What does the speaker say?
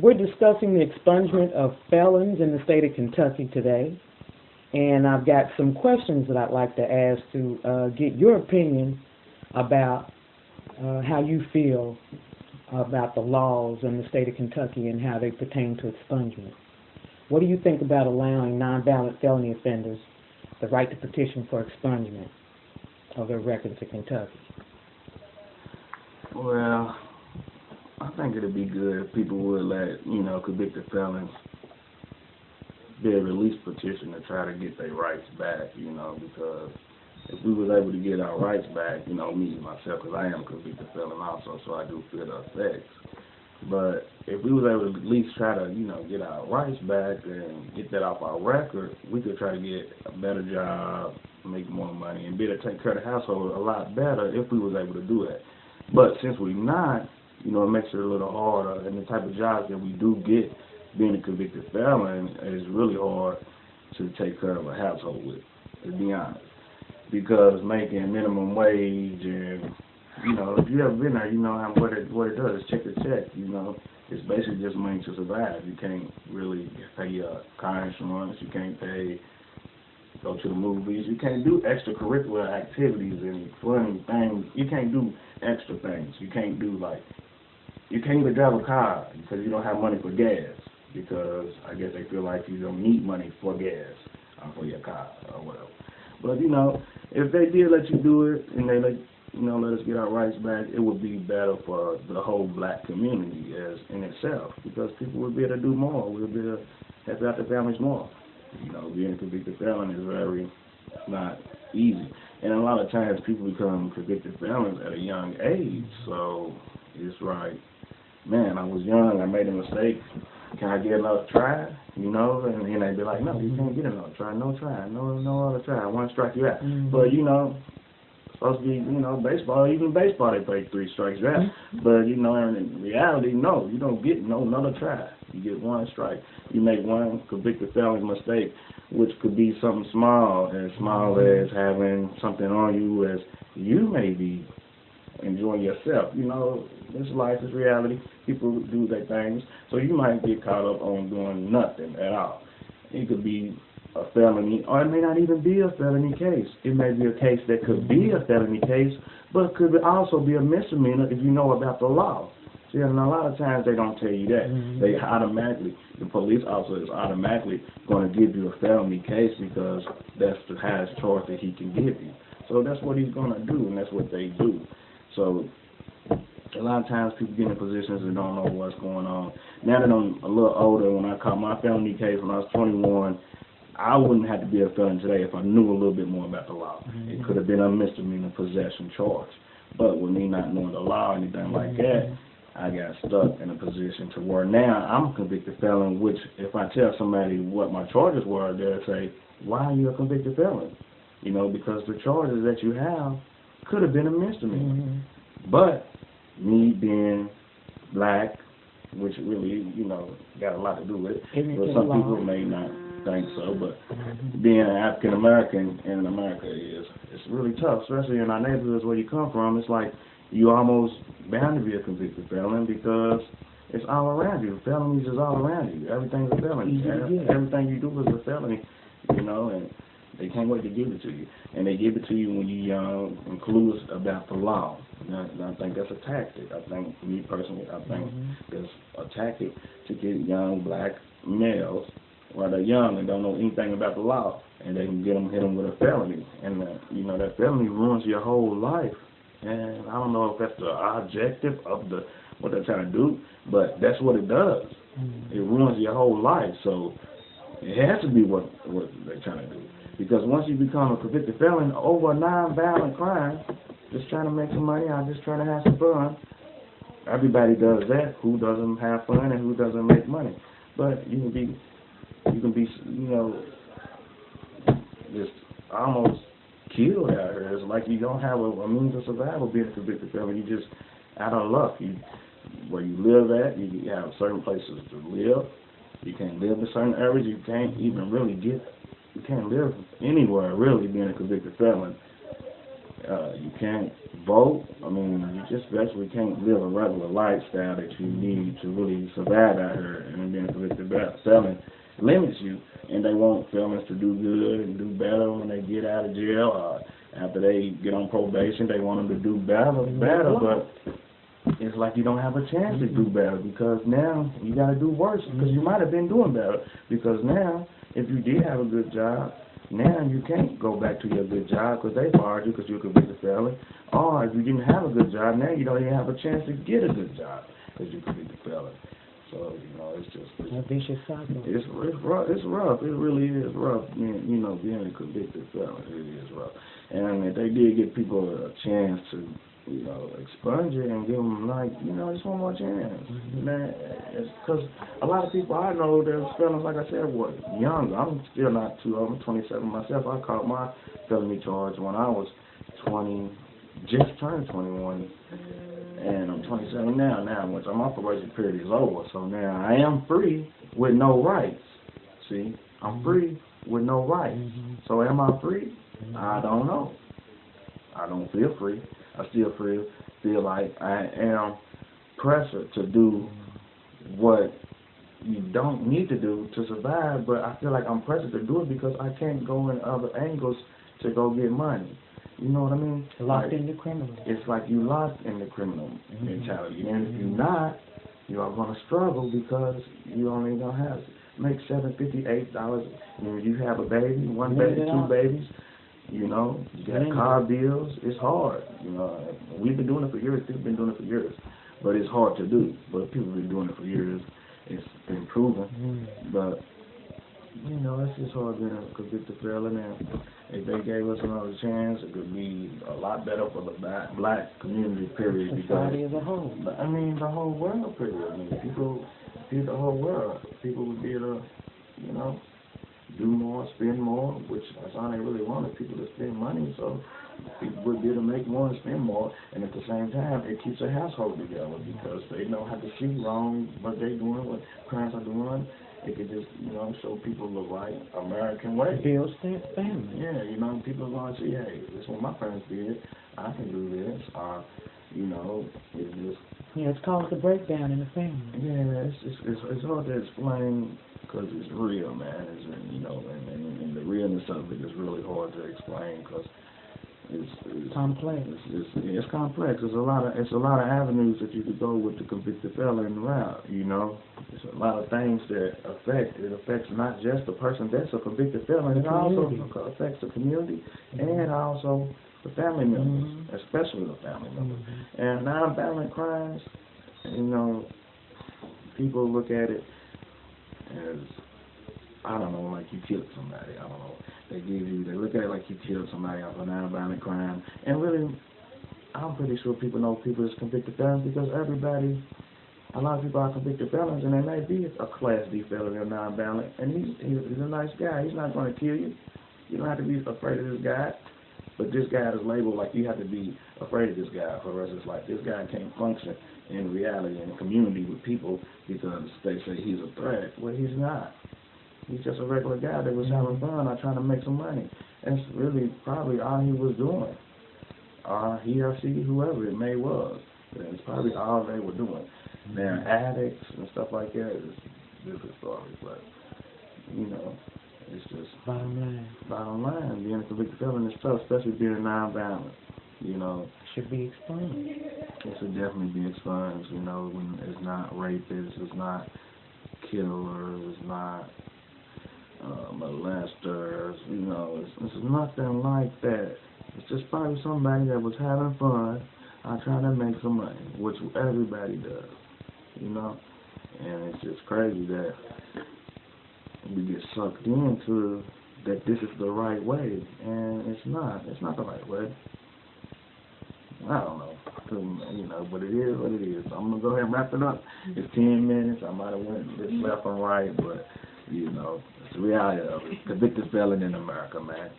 We're discussing the expungement of felons in the state of Kentucky today, and I've got some questions that I'd like to ask to get your opinion about how you feel about the laws in the state of Kentucky and how they pertain to expungement. What do you think about allowing nonviolent felony offenders the right to petition for expungement of their records in Kentucky? Well, I think it'd be good if people would let, convicted felons be a release petition to try to get their rights back, because if we was able to get our rights back, me, myself, because I am a convicted felon also, so I do feel the effects. But if we was able to at least try to, get our rights back and get that off our record, we could try to get a better job, make more money, and be able to take care of the household a lot better if we was able to do that. But since we're not, it makes it a little harder, and the type of jobs that we do get being a convicted felon is really hard to take care of a household with, to be honest. Because making minimum wage and, if you ever been there, you know what it does. It's check to check, It's basically just money to survive. You can't really pay your car insurance. You can't go to the movies. You can't do extracurricular activities and fun things. You can't do extra things. You can't do, you can't even drive a car because you don't have money for gas, because I guess they feel like you don't need money for gas for your car or whatever. But, if they did let you do it and they let us get our rights back, it would be better for the whole black community as in itself, because people would be able to do more. We'll be able to help out their families more. Being a convicted felon is very not easy. And a lot of times people become convicted felons at a young age. So it's like, man, I was young, I made a mistake. Can I get another try? And they'd be like, no, you can't get another try. No try. No other try. One strike you out. But, supposed to be, baseball, even baseball, they play 3 strikes out. But, in reality, no, you don't get another try. You get 1 strike. You make one convicted felon mistake, which could be something small as having something on you as you may be enjoying yourself. This life is reality. People do their things. So you might get caught up on doing nothing at all. It could be a felony, or it may not even be a felony case. It may be a case that could be a felony case, but could also be a misdemeanor if you know about the law. See, and a lot of times they don't tell you that. They automatically, the police officer is automatically going to give you a felony case because that's the highest charge that he can give you. So that's what he's going to do, and that's what they do. So a lot of times people get in positions and don't know what's going on. Now that I'm a little older, when I caught my felony case when I was 21, I wouldn't have to be a felon today if I knew a little bit more about the law. It could have been a misdemeanor possession charge. But with me not knowing the law or anything like that, I got stuck in a position to where now I'm a convicted felon, which if I tell somebody what my charges were, they'll say, why are you a convicted felon? Because the charges that you have could have been a misdemeanor. But me being black, which really, got a lot to do with it, but some people may not think so, but being an African American in America it's really tough, especially in our neighborhoods where you come from. It's like you almost bound to be a convicted felon because it's all around you. Felonies is all around you. Everything's a felony. Everything you do is a felony, and they can't wait to give it to you. And they give it to you when you're young and clueless about the law. And I think that's a tactic. I think, for me personally, that's a tactic to get young black males while they're young and don't know anything about the law, and they can hit them with a felony. And, that felony ruins your whole life. And I don't know if that's the objective of what they're trying to do, but that's what it does. It ruins your whole life. So it has to be what they're trying to do. Because once you become a convicted felon over a non-violent crime, just trying to make some money out, just trying to have some fun, everybody does that. Who doesn't have fun and who doesn't make money? But you can be, just almost killed out here. It's like you don't have a means of survival being a convicted felon. You just out of luck. Where you live at, you have certain places to live. You can't live in certain areas. You can't even really you can't live anywhere really being a convicted felon. You can't vote. I mean, you just basically can't live a regular lifestyle that you need to really survive out here. And being a convicted felon limits you, and they want felons to do good and do better when they get out of jail. After they get on probation, they want them to do better, but it's like you don't have a chance to do better because now you got to do worse because you might have been doing better because now if you did have a good job, now you can't go back to your good job because they fired you because you're a convicted felon. Or if you didn't have a good job, now you don't even have a chance to get a good job because you're a convicted felon. So, it's just a vicious cycle. It's rough. It's rough. It really is rough. Being a convicted felon, it is rough. And if they did give people a chance to, expunge it and give them just one more chance, man. It's because a lot of people I know, there's felons, like I said, younger. I'm still not too old. I'm 27 myself. I caught my felony charge when I was 20, just turned 21. And I'm 27 now. Which my probation period is over. So now I am free with no rights. See, I'm free with no rights. So am I free? I don't know. I don't feel free. I still feel like I am pressured to do what you don't need to do to survive. But I feel like I'm pressured to do it because I can't go in other angles to go get money. You know what I mean? Locked in the criminal. It's like you locked in the criminal mentality. And if you're not, you are going to struggle because you only going to make $7.50, $8. You have a baby, one baby, two babies. You got car bills. It's hard. We've been doing it for years. People have been doing it for years. But it's hard to do. But people have been doing it for years. It's been proven. But it's just hard being a convicted felon, and if they gave us another chance, it could be a lot better for the black community, period. Society as a whole. I mean, the whole world, period. I mean, the whole world. People would be able to, do more, spend more, which that's all they really wanted, people to spend money, so people would be able to make more and spend more, and at the same time, it keeps a household together because they know how to see wrong, what they're doing, what crimes are doing. It could just, show people the right American way. Build family. Yeah, people are going to see, hey, this is what my parents did. I can do this. It just... Yeah, it's caused a breakdown in the family. Yeah, it's hard to explain because it's real, man. And the realness of it is really hard to explain because it's complex. It's complex. It's a lot of avenues that you could go with the convicted felon route. There's a lot of things that affect. It affects not just the person that's a convicted felon. It also affects the community and also the family members, especially the family members. And nonviolent crimes, people look at it as, I don't know, like you killed somebody. I don't know. They look at it like you killed somebody off a nonviolent crime. And really, I'm pretty sure people know people as convicted felons because a lot of people are convicted felons, and they may be a Class D felon or nonviolent. And he's a nice guy. He's not going to kill you. You don't have to be afraid of this guy. But this guy is labeled like you have to be afraid of this guy for the rest of his life. This guy can't function in reality in a community with people because they say he's a threat. Well, he's not. He's just a regular guy that was having fun or trying to make some money. That's really probably all he was doing. He or she, whoever it may was. It's probably all they were doing. They're addicts and stuff like that. It's a different story, but, it's just... Bottom line, being a convicted felon is tough, especially being nonviolent. Should be expunged. It should definitely be expunged, when it's not rapists, it's not killers, it's not molesters, it's nothing like that. It's just probably somebody that was having fun, trying to make some money, which everybody does, and it's just crazy that we get sucked into that this is the right way, and it's not the right way. I don't know, but it is what it is. So I'm going to go ahead and wrap it up. It's 10 minutes. I might have went this left and right, but, it's the reality of it. Convicted felon in America, man.